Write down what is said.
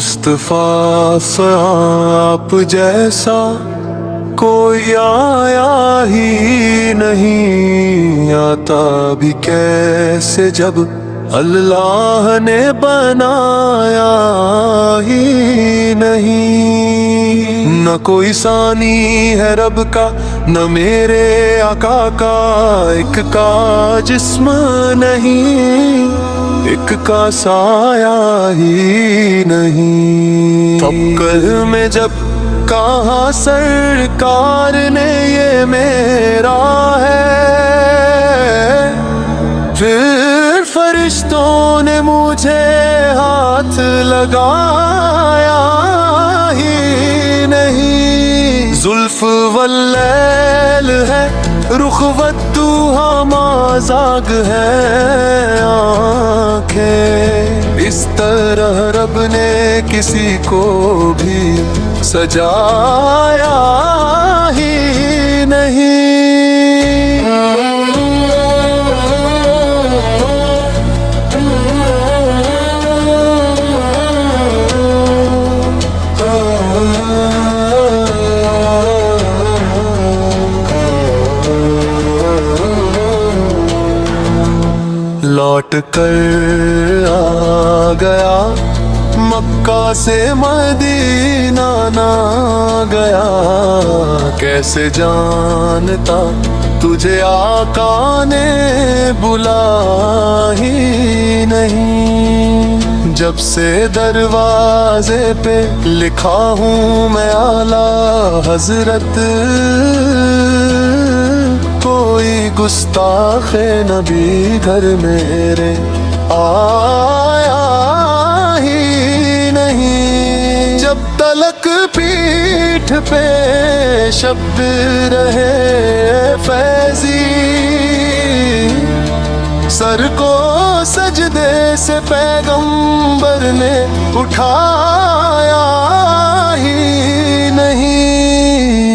मुस्तफा से आप जैसा कोई आया ही नहीं, आता भी कैसे जब अल्लाह ने बनाया ही नहीं। न कोई सानी है रब का न मेरे आका का, एक का जिस्म नहीं एक का साया ही नहीं। फक्र में जब कहा सरकार ने ये मेरा है, फिर फरिश्तों ने मुझे हाथ लगाया ही नहीं। जुल्फ वल्लैल है रुख वद्दुहा माज़ाग है आँखें, इस तरह रब ने किसी को भी सजाया ही नहीं। लौट कर आ गया मक्का से मदीना ना गया, कैसे जानता तुझे आका ने बुला ही नहीं। जब से दरवाजे पे लिखा हूँ मैं आला हजरत, कोई गुस्ताखे नबी घर मेरे आया ही नहीं। जब तलक पीठ पे शब्द रहे फैजी, सर को सजदे से पैगंबर ने उठाया ही नहीं।